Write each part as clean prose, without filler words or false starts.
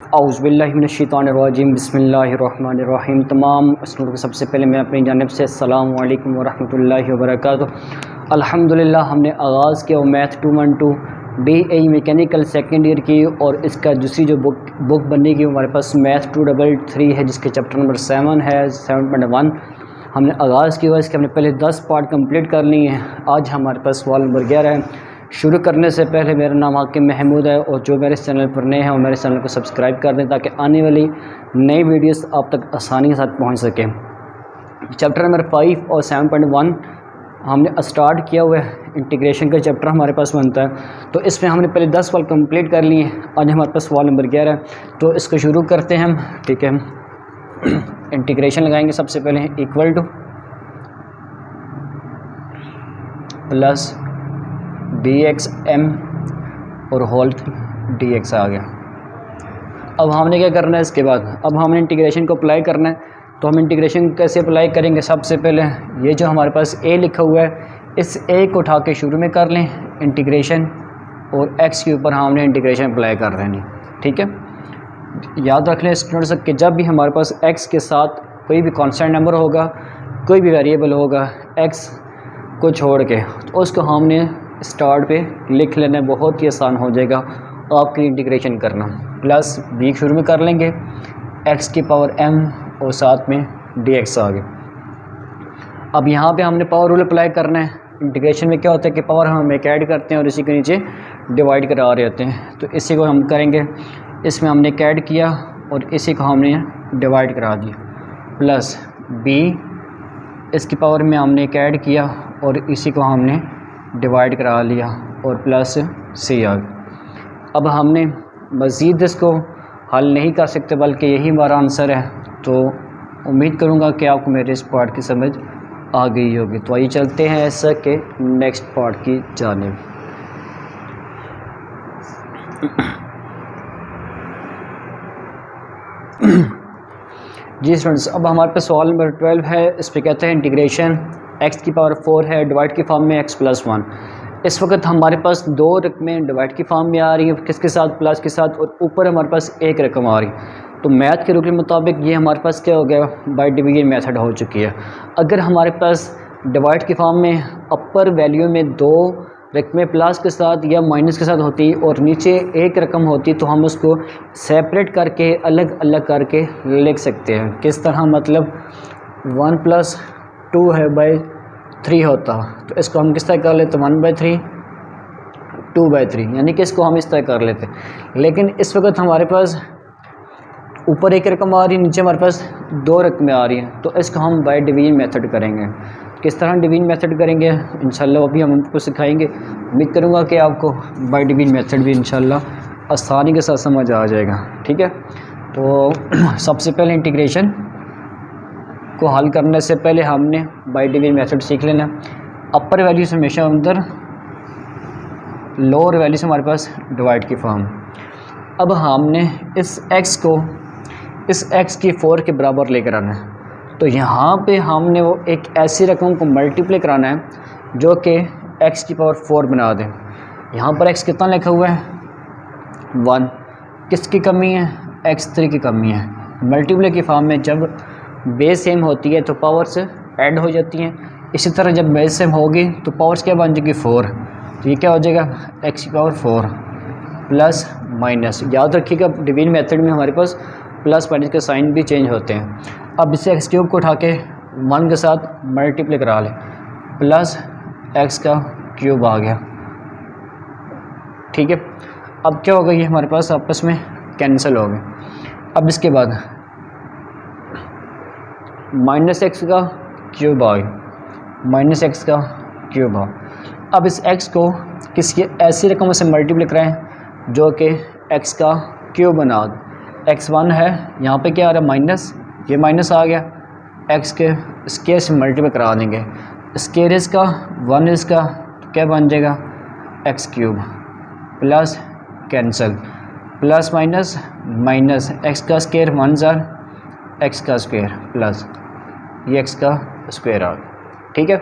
औज़ुबिल्लाहिमिनश्शैतानिर्रजीम बिस्मिल्लाहिर्रहमानिर्रहीम। तमाम स्टूडेंट को सबसे पहले मैं अपनी जानिब से अस्सलामु अलैकुम वरहमतुल्लाहि वबरकातुहू। अल्हम्दुलिल्लाह हमने आगाज़ किया math 212 DAE mechanical second year की, और इसका दूसरी जो बुक बनेगी हमारे पास मैथ 233 है, जिसके चैप्टर नंबर 7 है 7.1 हमने आगाज़ किया। इसके हमने पहले 10 पार्ट कंप्लीट कर लिए हैं। आज हमारे पास सवाल नंबर 11 है। शुरू करने से पहले मेरा नाम हाकिम महमूद है, और जो मेरे चैनल पर नए हैं वो मेरे चैनल को सब्सक्राइब कर दें ताकि आने वाली नई वीडियोस आप तक आसानी के साथ पहुंच सके। चैप्टर नंबर 5 और 7.1 हमने स्टार्ट किया हुआ है। इंटीग्रेशन का चैप्टर हमारे पास बनता है, तो इसमें हमने पहले 10 सवाल कंप्लीट कर लिए। आज हमारे पास सवाल नंबर 11 है, तो इसको शुरू करते हैं हम। ठीक है, इंटीग्रेशन लगाएंगे। सबसे पहले इक्वल टू प्लस dxm और होल dx आ गया। अब हमने क्या करना है इसके बाद, अब हमने इंटीग्रेशन को अप्लाई करना है। तो हम इंटीग्रेशन कैसे अप्लाई करेंगे? सबसे पहले ये जो हमारे पास a लिखा हुआ है, इस a को उठा के शुरू में कर लें इंटीग्रेशन, और x के ऊपर हमने इंटीग्रेशन अप्लाई कर देनी। ठीक है, याद रख लें स्टूडेंट्स कि जब भी हमारे पास x के साथ कोई भी कांस्टेंट नंबर होगा, कोई भी वेरिएबल होगा x को छोड़ के, तो उसको हमने स्टार्ट पे लिख लेना, बहुत ही आसान हो जाएगा आपकी इंटीग्रेशन करना। प्लस b शुरू में कर लेंगे x की पावर m और साथ में dx आ गया। अब यहाँ पे हमने पावर रूल अप्लाई करना है। इंटीग्रेशन में क्या होता है कि पावर हम एक ऐड करते हैं और इसी के नीचे डिवाइड करा रहे होते हैं, तो इसी को हम करेंगे। इसमें हमने एक ऐड किया और इसी को हमने डिवाइड करा दिया। प्लस b इसकी पावर में हमने एक ऐड किया और इसी को हमने डिवाइड करा लिया, और प्लस सी आ गया। अब हमने मज़ीद इसको हल नहीं कर सकते, बल्कि यही हमारा आंसर है। तो उम्मीद करूँगा कि आपको मेरे इस पार्ट की समझ आ गई होगी। तो आइए चलते हैं ऐसा के नेक्स्ट पार्ट की जानिब। जी स्टूडेंट्स, अब हमारे पास सवाल नंबर 12 है। इस पर कहते हैं इंटीग्रेशन x की पावर 4 है, डिवाइड की फॉर्म में x+1। इस वक्त हमारे पास दो रकमें डिवाइड की फॉर्म में आ रही हैं, किसके साथ? प्लस के साथ, और ऊपर हमारे पास एक रकम आ रही। तो मैथ के रूल के मुताबिक ये हमारे पास क्या हो गया? बाय डिवीजन मेथड हो चुकी है। अगर हमारे पास डिवाइड की फॉर्म में अपर वैल्यू में दो रकमें प्लस के साथ या माइनस के साथ होती और नीचे एक रकम होती, तो हम उसको सेपरेट करके अलग अलग करके लिख सकते हैं। किस तरह? मतलब 1+2 है बाय 3 होता, तो इसको हम किस तरह कर लेते? 1/3 2/3, यानी कि इसको हम इस तरह कर लेते। लेकिन इस वक्त हमारे पास ऊपर एक रकम आ रही है, नीचे हमारे पास दो रकमें आ रही हैं, तो इसको हम बाय डिवीजन मेथड करेंगे। किस तरह डिवीजन मेथड करेंगे इंशाल्लाह अभी हम आपको सिखाएंगे। उम्मीद करूँगा कि आपको बाय डिवीजन मेथड भी इंशाल्लाह आसानी के साथ समझ आ जाएगा। ठीक है, तो सबसे पहले इंटीग्रेशन को हल करने से पहले हमने बाय डिवीजन मेथड सीख लेना। अपर वैल्यू से हमेशा अंदर, लोअर वैल्यू से हमारे पास डिवाइड की फॉर्म। अब हमने इस x को इस x की 4 के बराबर लेकर आना है, तो यहाँ पे हमने वो एक ऐसी रकम को मल्टीप्लाई कराना है जो कि x की पावर 4 बना दें। यहाँ पर x कितना लिखा हुआ है? 1। किसकी कमी है? x3 की कमी है। मल्टीप्लाई की फॉर्म में जब बेस सेम होती है तो पावर्स ऐड हो जाती हैं। इसी तरह जब बेस सेम होगी तो पावर्स क्या बन जाएगी? 4। तो ये क्या हो जाएगा? x की पावर 4 प्लस माइनस। याद रखिएगा डिवीजन मेथड में हमारे पास प्लस माइनस के साइन भी चेंज होते हैं। अब इसे x³ को उठा के 1 के साथ मल्टीप्लाई करा लें, प्लस x³ आ गया। ठीक है, अब क्या होगा? ये हमारे पास आपस में कैंसिल हो गए। अब इसके बाद -x³ आ गया, -x³ आ। अब इस x को किसी ऐसी रकम से मल्टीप्लाई कराएं जो कि x³ बना दे। x1 है, यहाँ पे क्या आ रहा है? माइनस, ये माइनस आ गया। x के स्क्वायर से मल्टीप्लाई करा देंगे। स्क्वायर इसका 1 इसका, तो क्या बन जाएगा? x³ plus cancel, plus minus minus, x का स्क्वायर 1 जार x का स्क्वायर प्लस ये x का स्क्वायर आ गया। ठीक है,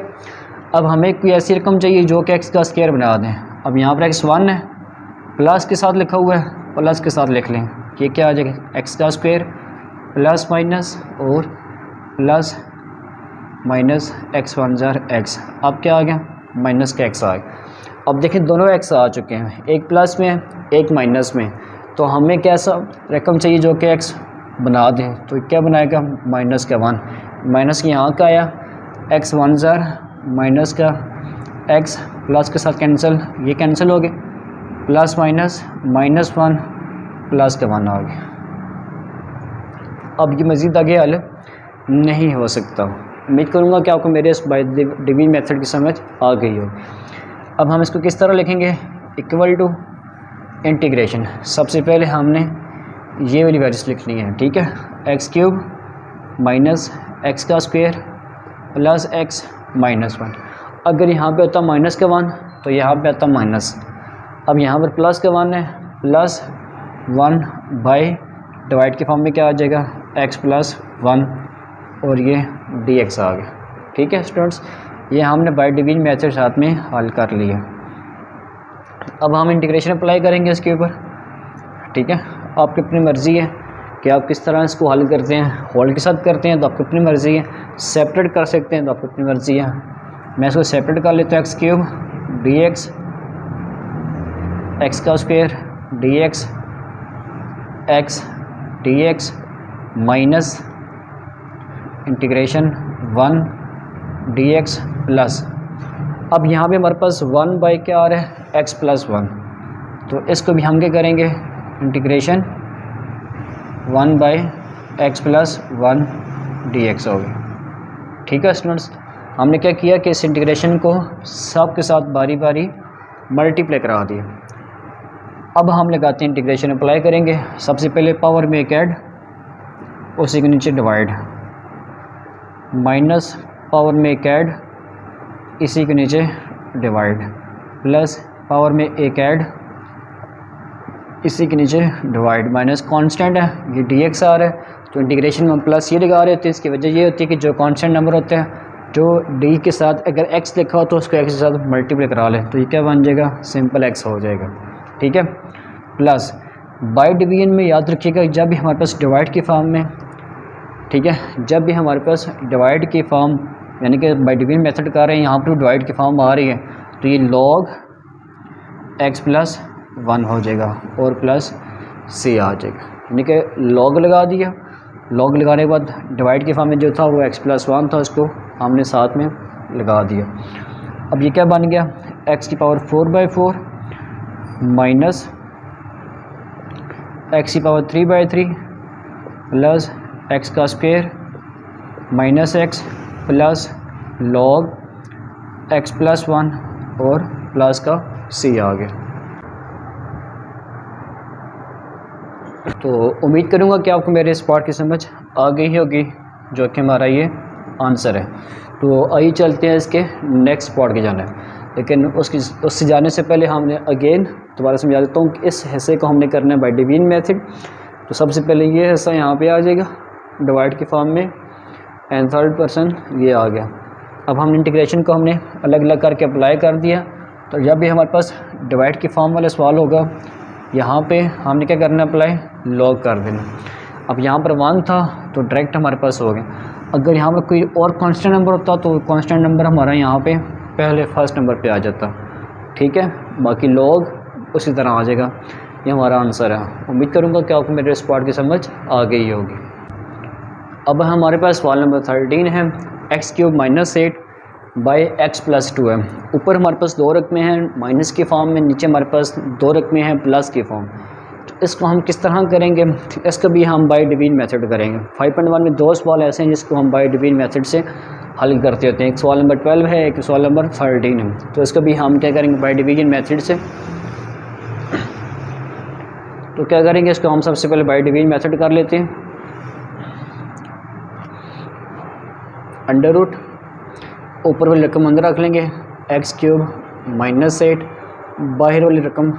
अब हमें कोई ऐसी रकम चाहिए जो कि x का स्क्वायर बना दें। अब यहाँ पर x1 है, प्लस के साथ लिखा हुआ है, प्लस के साथ लिख लें, ये क्या आ जाएगा एक्स का स्क्वायर प्लस माइनस और प्लस माइनस एक्स वन ज़ार एक्स। अब क्या आ गया माइनस का एक्स आ गया। अब देखिए दोनों एक्स आ चुके हैं, एक प्लस में एक माइनस में, तो हमें कैसा रकम चाहिए जो कि एक्स बना दें। तो क्या बनाएगा माइनस का वन, माइनस के यहाँ का आया एक्स वन ज़ार माइनस का एक्स प्लस के साथ कैंसिल, ये कैंसिल हो गए, plus minus minus one plus का वन आ गया। अब ये मज़ीद आगे हल नहीं हो सकता। उम्मीद करूँगा कि आपको मेरे इस बाय डिवीजन मेथड की समझ आ गई हो। अब हम इसको किस तरह लिखेंगे, इक्वल टू इंटीग्रेशन। सबसे पहले हमने ये वाली वैल्यूज लिखनी है, ठीक है, एक्स क्यूब माइनस एक्स का square plus x minus one. अगर यहाँ पे होता माइनस का वन तो यहाँ पे आता माइनस, अब यहाँ पर प्लस का वन है, प्लस वन बाई डिवाइड के फॉर्म में क्या आ जाएगा एक्स प्लस वन और ये डी एक्स आ गया। ठीक है स्टूडेंट्स, ये हमने बाय डिवीजन मेथड साथ में हल कर लिया। अब हम इंटीग्रेशन अप्लाई करेंगे इसके ऊपर, ठीक है। आपकी अपनी मर्ज़ी है कि आप किस तरह इसको हल करते हैं, होल के साथ करते हैं तो आपकी अपनी मर्ज़ी है, सेपरेट कर सकते हैं तो आपकी अपनी मर्ज़ी है। मैं इसको सेपरेट कर लेता हूँ, x cube d x x का square d x d x minus integration one d x plus, अब यहाँ पे हमारे पास वन बाई क्या आ रहा है एक्स प्लस वन, तो इसको भी हम क्या करेंगे integration one by x plus one d x हो गया। ठीक है स्टूडेंट्स, हमने क्या किया कि इस इंटीग्रेशन को सब के साथ बारी बारी मल्टीप्लाई करा दिया। अब हम लगाते हैं इंटीग्रेशन अप्लाई करेंगे। सबसे पहले पावर में एक ऐड, उसी के नीचे डिवाइड, माइनस पावर में एक ऐड, इसी के नीचे डिवाइड, प्लस पावर में एक ऐड, इसी के नीचे डिवाइड, माइनस कांस्टेंट है ये डी एक्स आ रहा है तो इंटीग्रेशन में प्लस ये लगा रहे होते हैं। इसकी वजह ये होती है कि जो कांस्टेंट नंबर होते हैं, जो डी के साथ अगर एक्स लिखा हो तो उसको एक्स के साथ मल्टीप्लाई करा लें तो ये क्या बन जाएगा सिंपल एक्स हो जाएगा। ठीक है, प्लस बाय डिवीजन में याद रखिएगा जब भी हमारे पास डिवाइड की फॉर्म में, ठीक है, जब भी हमारे पास डिवाइड की फॉर्म यानी कि बाय डिवीजन मेथड कर रहे हैं, यहाँ पर डिवाइड की फॉर्म आ रही है तो ये लॉग एक्स प्लस वन हो जाएगा और प्लस सी आ जाएगा, यानी कि लॉग लगा दिया। लॉग लगाने के बाद डिवाइड के फॉर्म में जो था वो एक्स प्लस वन था, उसको हमने साथ में लगा दिया। अब ये क्या बन गया एक्स की पावर 4/4 माइनस एक्स की पावर 3/3 प्लस एक्स का square minus x plus log x plus one और प्लस का सी आ गया। तो उम्मीद करूँगा कि आपको मेरे इस पार्ट की समझ आ गई होगी जो कि हमारा ये आंसर है। तो आइए चलते हैं इसके नेक्स्ट पार्ट की जाने, लेकिन उससे जाने से पहले हमने अगेन दोबारा समझा देता हूँ कि इस हिस्से को हमने करना है बाय डिवीजन मेथड। तो सबसे पहले ये हिस्सा यहाँ पे आ जाएगा डिवाइड की फॉर्म में एंड थर्ड पर्सन ये आ गया। अब हम इंटीग्रेशन को हमने अलग अलग करके अप्लाई कर दिया, तो जब भी हमारे पास डिवाइड की फॉर्म वाला सवाल होगा यहाँ पे हमने क्या करना है अप्लाई लॉग कर देना। अब यहाँ पर वन था तो डायरेक्ट हमारे पास हो गया। अगर यहाँ पर कोई और कांस्टेंट नंबर होता तो कांस्टेंट नंबर हमारा यहाँ पे पहले फर्स्ट नंबर पे आ जाता। ठीक है, बाकी लॉग उसी तरह आ जाएगा। ये हमारा आंसर है। उम्मीद करूँगा कि आपको मेरे इस पार्ट की समझ आ गई होगी। अब हमारे पास सवाल नंबर 13 है, x cube minus 8 by x plus 2 है। ऊपर हमारे पास दो रकमें हैं माइनस के फॉर्म में, नीचे हमारे पास दो रकमें हैं प्लस के फॉर्म। तो इसको हम किस तरह करेंगे, इसको भी हम बाय डिवीजन मेथड करेंगे। 5.1 में दो सवाल ऐसे हैं जिसको हम बाय डिवीजन मेथड से हल करते होते हैं। एक सवाल नंबर 12 है, एक सवाल नंबर 13 है। तो इसको भी हम क्या करेंगे बाय डिवीजन मेथड से। तो क्या करेंगे, इसको हम सबसे पहले बाय डिवीजन मेथड कर लेते हैं। अंडर रूट ऊपर वाली रकम अंदर रख लेंगे, एक्स क्यूब माइनस 8 बाहर वाली रकम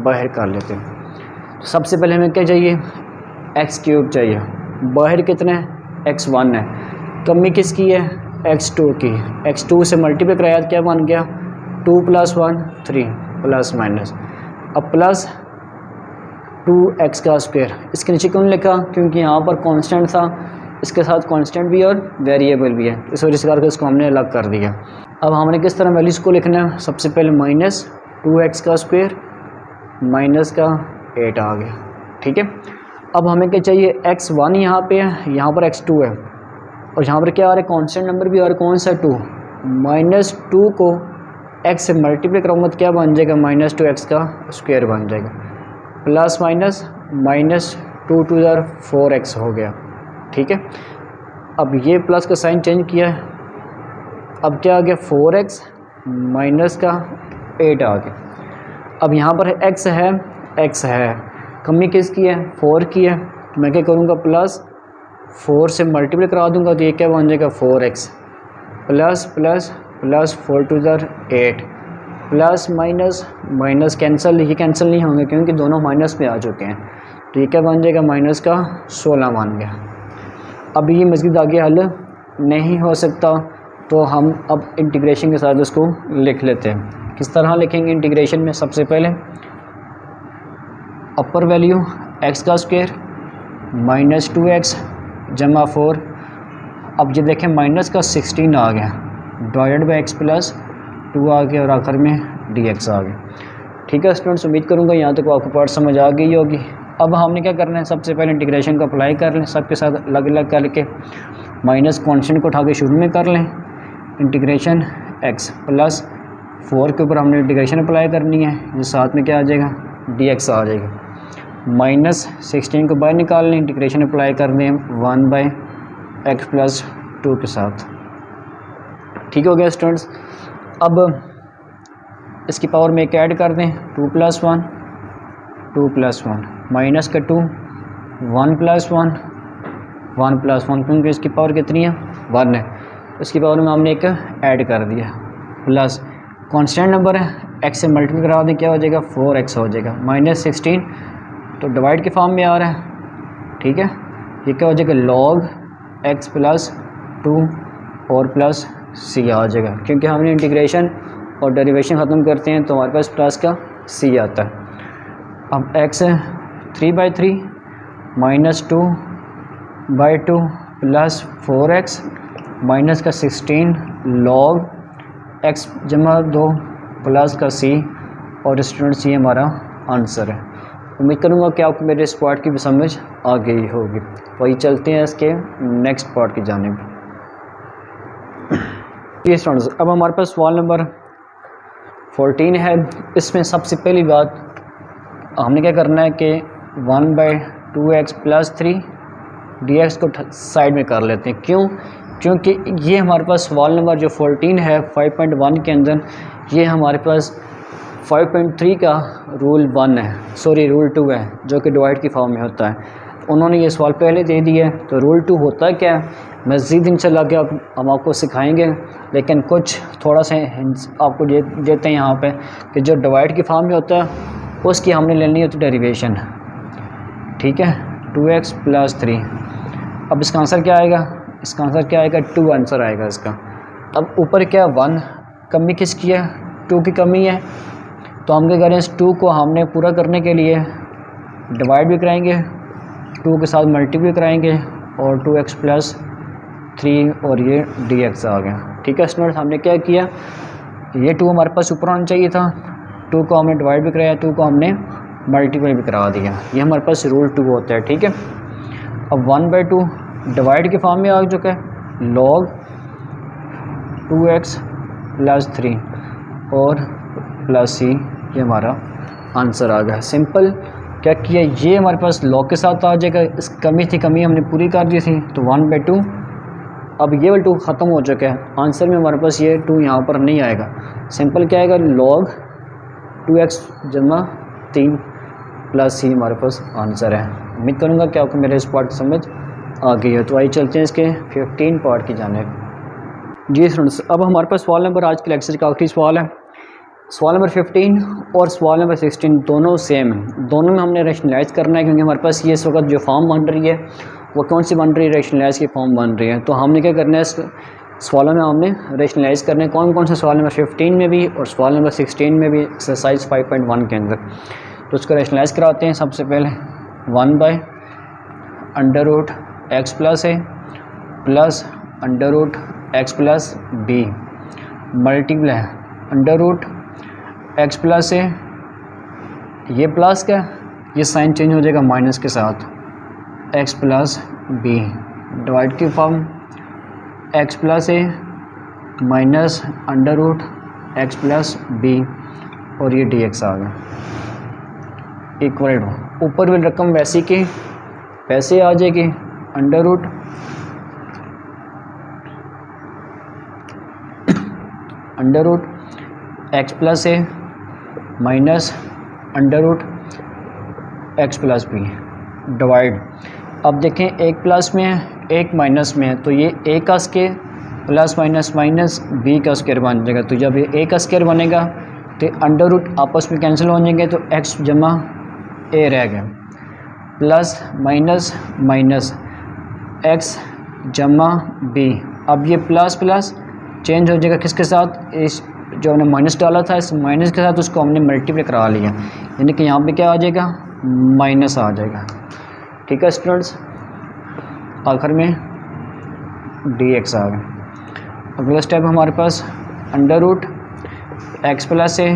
बाहर कर लेते हैं। तो सबसे पहले हमें क्या चाहिए, एक्स क्यूब चाहिए। बाहर कितना है x1 है, कमी किसकी है x2 की। x2 से मल्टीप्लाई कराया क्या बन गया 2 + 1 3 प्लस माइनस। अब प्लस 2x का स्क्वायर। इसके नीचे क्यों लिखा, क्योंकि यहाँ पर कांस्टेंट था, इसके साथ कांस्टेंट भी और वेरिएबल भी है, इस वजह से करके इसको हमने अलग कर दिया। अब हमने किस तरह वैल्यूज़ को लिखना है, सबसे पहले -2x का स्क्वायर माइनस का 8 आ गया, ठीक है। अब हमें क्या चाहिए, x1 यहाँ पे है, यहाँ पर x2 है, और यहाँ पर क्या आ रहा है, कांस्टेंट नंबर भी आ रहा है, कौन सा 2। -2 को x से मल्टीप्लाई करूँगा तो क्या बन जाएगा, -2x का स्क्वायर बन जाएगा, प्लस माइनस -2 2 4x हो गया, ठीक है। अब ये प्लस का साइन चेंज किया है, अब क्या आ गया, 4x माइनस का 8 आ गया। अब यहाँ पर x है, कमी किसकी है, 4 की है, तो मैं क्या करूँगा, प्लस 4 से मल्टीप्लाई करा दूँगा तो ये क्या बन जाएगा, 4x plus plus plus 4 2 8 plus minus cancel, ये कैंसिल नहीं होंगे क्योंकि दोनों माइनस में आ चुके हैं, तो ये क्या बन जाएगा, माइनस का 16 बन गया। अब ये मज़ीद आगे हल नहीं हो सकता, तो हम अब इंटीग्रेशन के साथ इसको लिख लेते हैं। किस तरह लिखेंगे इंटीग्रेशन में, सबसे पहले अपर वैल्यू x का स्क्वायर -2x जमा 4, अब ये देखें माइनस का 16 आ गया, डिवाइडेड बाई x प्लस 2 आ गया, और आखिर में dx आ गया, ठीक है स्टूडेंट्स। उम्मीद करूँगा यहाँ तक आपको पार्ट समझ आ गई होगी। अब हमने क्या करना है, सबसे पहले इंटीग्रेशन को अप्लाई कर लें, सबके साथ अलग अलग करके माइनस कॉन्स्टेंट को उठा के शुरू में कर लें। इंटीग्रेशन x प्लस 4 के ऊपर हमने इंटीग्रेशन अप्लाई करनी है, ये साथ में क्या आ जाएगा, dx आ जाएगा। -16 को बाहर निकाल लें, इंटीग्रेशन अप्लाई कर दें 1/x प्लस 2 के साथ, ठीक हो गया स्टूडेंट्स। अब इसकी पावर में एक ऐड कर दें, 2 + 1 2 + 1 माइनस का 2 1 + 1 1 + 1, क्योंकि इसकी पावर कितनी है, 1 है, इसकी पावर में हमने एक ऐड कर दिया, प्लस कांस्टेंट नंबर है, x से मल्टीप्लाई करा दें, क्या हो जाएगा, 4x हो जाएगा, -16 तो डिवाइड के फॉर्म में आ रहा है, ठीक है। ये क्या हो जाएगा, log x प्लस 2 और प्लस c आ जाएगा, क्योंकि हमने इंटीग्रेशन और डेरिवेशन ख़त्म करते हैं तो हमारे पास प्लस का c आता है। अब x 3/3 -2/2 प्लस 4x माइनस का 16 log x जमा 2 प्लस का c, और स्टूडेंट्स ये हमारा आंसर है। उम्मीद करूँगा कि आपको मेरे इस पार्ट की भी समझ आ गई होगी। वही चलते हैं इसके नेक्स्ट पार्ट की जानिब। ये स्टूडेंट्स, अब हमारे पास सवाल नंबर 14 है। इसमें सबसे पहली बात हमने क्या करना है कि 1/2x प्लस 3 dx को साइड में कर लेते हैं। क्यों? क्योंकि ये हमारे पास सवाल नंबर जो 14 है 5.1 के अंदर, ये हमारे पास 5.3 का रूल 1 है, सॉरी रूल 2 है, जो कि डिवाइड की फॉर्म में होता है। उन्होंने ये सवाल पहले दे दिया है, तो रूल 2 होता है क्या, मज़ीद इंशाल्लाह के हम आपको सिखाएंगे, लेकिन कुछ थोड़ा सा आपको देते हैं यहाँ पे कि जो डिवाइड की फॉर्म में होता है उसकी हमने लेनी होती है डेरिवेशन, ठीक है, 2x प्लस 3। अब इसका आंसर क्या आएगा, इसका आंसर क्या आएगा, 2 आंसर आएगा इसका। अब ऊपर क्या 1 कमी किसकी है, 2 की कमी है, तो हम क्या करें, इस 2 को हमने पूरा करने के लिए डिवाइड भी कराएंगे, 2 के साथ मल्टीप्लाई कराएंगे, और 2x प्लस 3 और ये dx आ गया, ठीक है स्टूडेंट्स। हमने क्या किया, ये 2 हमारे पास ऊपर आना चाहिए था, 2 को हमने डिवाइड भी कराया, 2 को हमने मल्टीप्लाई भी करा दिया, ये हमारे पास रूल 2 होता है, ठीक है। अब 1/2 डिवाइड के फॉर्म में आ चुका है, log 2x प्लस 3 और प्लस c, ये हमारा आंसर आ गया। सिंपल क्या किया, ये हमारे पास log के साथ आ जाएगा, इस कमी थी, कमी हमने पूरी कर दी थी, तो 1/2। अब ये वाला 2 ख़त्म हो चुका है, आंसर में हमारे पास ये 2 यहाँ पर नहीं आएगा। सिंपल क्या आएगा, log 2x जमा 3 प्लस c हमारे पास आंसर है। उम्मीद करूँगा कि आपको मेरे इस पार्ट की समझ आ गई है। तो आइए चलते हैं इसके 15 पार्ट की जानिब। जी स्टूडेंट्स, अब हमारे पास सवाल नंबर, आज के लेक्चर का आखिरी सवाल है, सवाल नंबर 15 और सवाल नंबर 16 दोनों सेम हैं। दोनों में हमने रेशनलाइज करना है, क्योंकि हमारे पास ये इस वक्त जो फॉर्म बन रही है वो कौन सी बन रही है, रेशनलाइज की फॉर्म बन रही है। तो हमने क्या करना है, इस सवालों में हमने रेशनलाइज करना है कौन कौन से सवाल नंबर 15 में भी और सवाल नंबर 16 में भी, एक्सरसाइज 5.1 के अंदर। तो उसको रैशनलाइज कराते हैं। सबसे पहले 1/√x plus a plus √x plus b multiply √x plus a, ये प्लस का ये साइन चेंज हो जाएगा माइनस के साथ, x प्लस b डिवाइड की form x plus a minus √x plus b और ये dx आ गया इक्वल टू ऊपर वाली रकम वैसी की वैसे आ जाएगी √x plus a minus √x plus b divide. अब देखें एक प्लस में है एक माइनस में है, तो ये a का square plus minus minus b का स्क्वायर बन जाएगा। तो जब ये a का स्क्वायर बनेगा तो अंडर रूट आपस में कैंसिल हो जाएंगे, तो x जमा a रह गया प्लस माइनस माइनस x जमा b। अब ये प्लस प्लस चेंज हो जाएगा किसके साथ, इस जो हमने माइनस डाला था इस माइनस के साथ उसको हमने मल्टीप्लाई करा लिया, यानी कि यहाँ पे क्या आ जाएगा माइनस आ जाएगा। ठीक है स्टूडेंट्स, आखिर में dx आ गया। अगला स्टेप हमारे पास √x plus a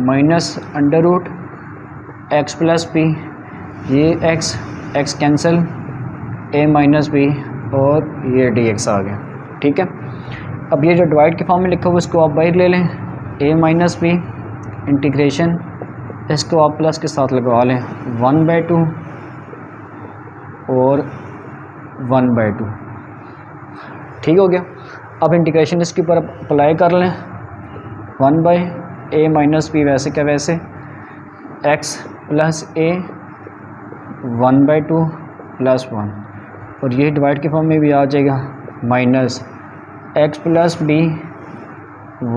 minus √x plus b, ये x cancel a minus b और ये dx आ गया। ठीक है, अब ये जो डिवाइड के फॉर्म में लिखा हुआ उसको आप बाहर ले लें, a माइनस b इंटीग्रेशन, इसको आप प्लस के साथ लगवा लें 1/2 और 1/2। ठीक हो गया। अब इंटीग्रेशन इसके ऊपर अप्लाई कर लें 1/a माइनस b वैसे क्या वैसे, x प्लस a 1/2 प्लस 1 और ये डिवाइड के फॉर्म में भी आ जाएगा minus x plus b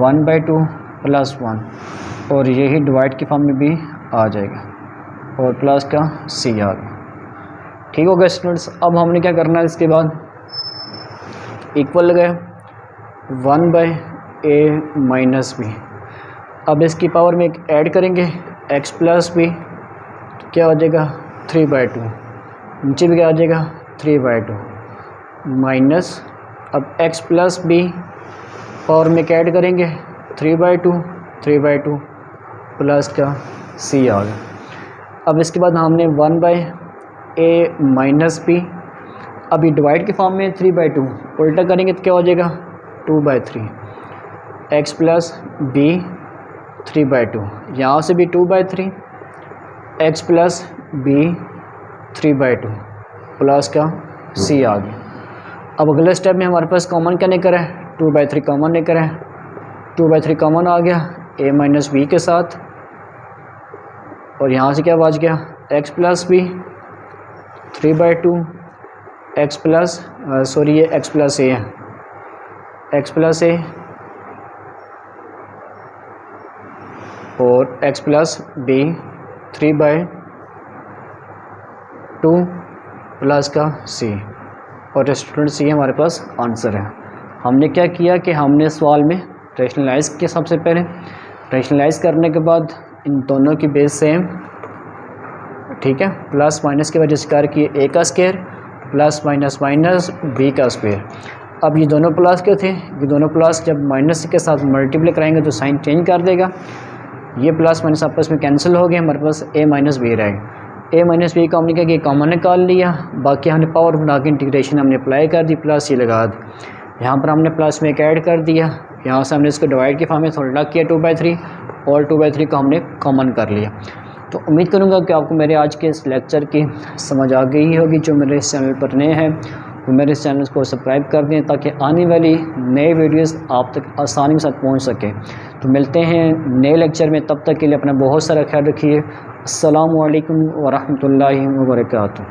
1/2 plus 1 और यही डिवाइड के फॉर्म में भी आ जाएगा और प्लस का c आ गया। ठीक हो गया स्टूडेंट्स। अब हमने क्या करना है, इसके बाद इक्वल लगाए 1/a माइनस b। अब इसकी पावर में ऐड करेंगे x प्लस b, क्या हो जाएगा 3/2, नीचे भी क्या आ जाएगा 3/2 माइनस, अब x प्लस b पावर में क्या ऐड करेंगे 3/2 प्लस का c आ गया। अब इसके बाद हमने 1/a माइनस b, अभी डिवाइड के फॉर्म में 3/2 उल्टा करेंगे तो क्या हो जाएगा 2/3, x प्लस b 3/2, यहाँ से भी 2/3, x प्लस b 3/2 प्लस का c आ गया। अब अगले स्टेप में हमारे पास कॉमन क्या नहीं करा है, 2/3 कॉमन नहीं करा है, 2/3 कॉमन आ गया a माइनस b के साथ और यहाँ से क्या बच गया x plus b 3/2, x plus sorry ये x प्लस a है, x प्लस a और x प्लस b 3/2 प्लस का c और स्टूडेंट्स ये हमारे पास आंसर है। हमने क्या किया कि हमने सवाल में रैशनलाइज़ किया, सबसे पहले रैशनलाइज़ करने के बाद इन दोनों की बेस सेम, ठीक है, प्लस माइनस के वजह से कर किए a का square plus minus minus b का स्क्वायर। अब ये दोनों प्लस के थे, ये दोनों प्लस जब माइनस के साथ मल्टीप्लाई कराएंगे तो साइन चेंज कर देगा, ये प्लस माइनस आपस में कैंसिल हो गए, हमारे पास a माइनस बी रहेगा। a माइनस बी का हमने क्या किया कॉमन निकाल लिया, बाकी हमने पावर बना के इंटीग्रेशन हमने अप्लाई कर दी, प्लस ये लगा दी, यहाँ पर हमने प्लस में एक ऐड कर दिया, यहाँ से हमने इसको डिवाइड के फॉर्म में थोड़ा किया 2/3 और 2/3 को हमने कॉमन कर लिया। तो उम्मीद करूँगा कि आपको मेरे आज के इस लेक्चर की समझ आ गई होगी। जो मेरे इस चैनल पर नए हैं वो मेरे इस चैनल को सब्सक्राइब कर दें ताकि आने वाली नए वीडियोस आप तक आसानी के साथ पहुंच सके। तो मिलते हैं नए लेक्चर में, तब तक के लिए अपना बहुत सारा ख्याल रखिए। अस्सलामु अलैकुम व रहमतुल्लाहि व बरकातुहू।